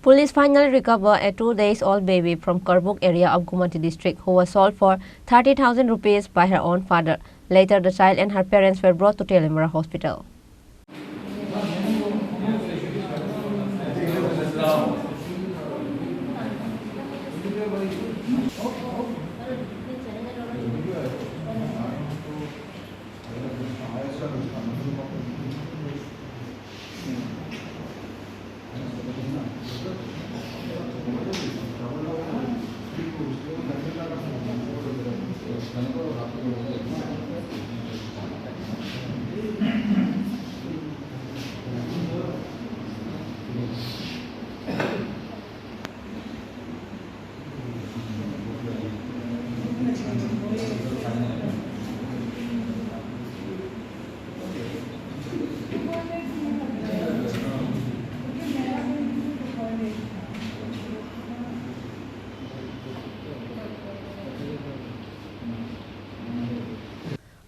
Police finally recovered a 2-day-old baby from Karbook area of Gomati District who was sold for 30,000 rupees by her own father. Later, the child and her parents were brought to Tripura hospital.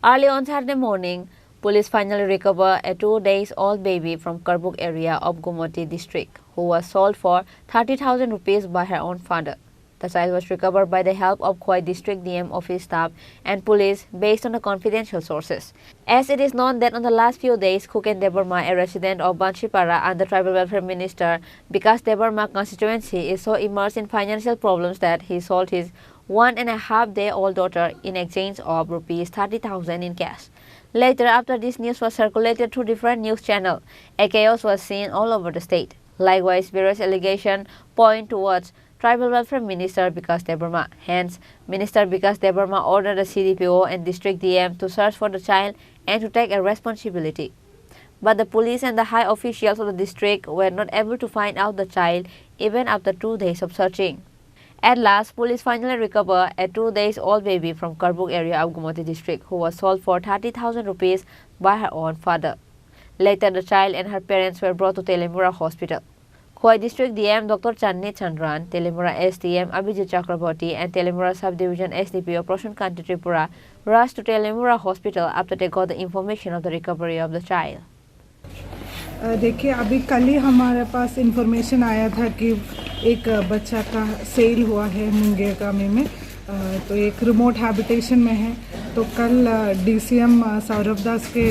Early on Saturday morning, police finally recovered a 2-day-old baby from Karbook area of Gomati District who was sold for 30,000 rupees by her own father. The child was recovered by the help of Khorang District DM office staff and police based on the confidential sources. As it is known that on the last few days, Khorang Debarma, a resident of Tripura and the Tribal Welfare Minister, because Debarma constituency is so immersed in financial problems that he sold his 1.5-day-old daughter in exchange of rupees 30,000 in cash. Later, after this news was circulated through different news channels, a chaos was seen all over the state. Likewise, various allegations point towards Tribal Welfare Minister Bikas Debarma. Hence, Minister Bikas Debarma ordered the CDPO and District DM to search for the child and to take a responsibility. But the police and the high officials of the district were not able to find out the child even after 2 days of searching. At last, police finally recovered a 2-day-old baby from Karbook area of Gomati District who was sold for 30,000 rupees by her own father. Later, the child and her parents were brought to Tripura hospital. Khorang District DM Dr. Chini Chandran, Tripura SDM Abhijit Chakraborty and Tripura Sub-Division SDPO Prashan Kanti Tripura rushed to Tripura hospital after they got the information of the recovery of the child. देखिए अभी कल ही हमारे पास information आया था कि एक बच्चा का सेल हुआ है मुंगेर गाँव में, तो एक रिमोट हैबिटेशन में है। तो कल डीसीएम सौरभ दास के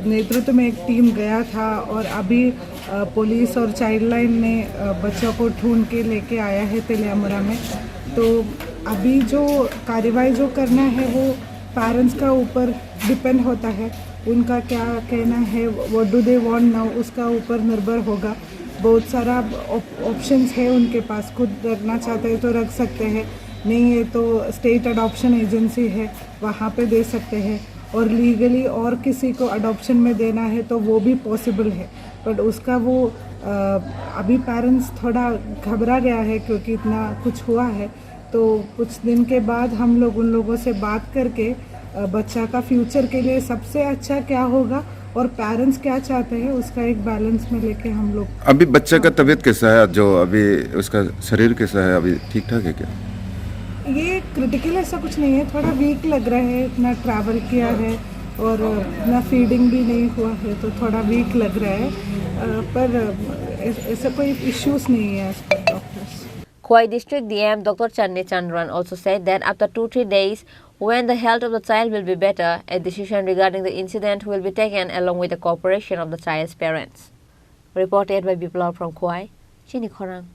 नेतृत्व में एक टीम गया था और अभी पुलिस और चाइल्ड लाइन ने बच्चों को ढूंढ के लेके आया है तिलियामुरा में। तो अभी जो कार्रवाई जो करना है वो पेरेंट्स का ऊपर डिपेंड होता है, उनका क्या कहना है, what do they want now, उसका ऊपर निर्भर होगा। बहुत सारा ऑप्शंस है उनके पास, खुद रखना चाहते हैं तो रख सकते हैं, नहीं है तो स्टेट अडॉप्शन एजेंसी है वहाँ पे दे सकते हैं, और लीगली और किसी को अडॉप्शन में देना है तो वो भी पॉसिबल है। बट उसका वो अभी पेरेंट्स थोड़ा घबरा गया है क्योंकि इतना कुछ हुआ है। तो कुछ दिन के बाद हम लोग उन लोगों से बात करके बच्चा का फ्यूचर के लिए सबसे अच्छा क्या होगा और पेरेंट्स क्या चाहते हैं उसका एक बैलेंस में लेके हम लोग। अभी बच्चे का तबीयत कैसा है, जो अभी उसका शरीर कैसा है, अभी ठीक ठाक है क्या? ये क्रिटिकल ऐसा कुछ नहीं है, थोड़ा वीक लग रहा है, इतना ट्रैवल किया है और इतना फीडिंग भी नहीं हुआ है तो थोड़ा वीक लग रहा है, पर ऐसा कोई इश्यूज नहीं है doctors. Khorang District DM Dr. Chini Chandran also said that after 2-3 days, when the health of the child will be better, a decision regarding the incident will be taken along with the cooperation of the child's parents. Reported by Biplav from Khorang, Chini Khorang.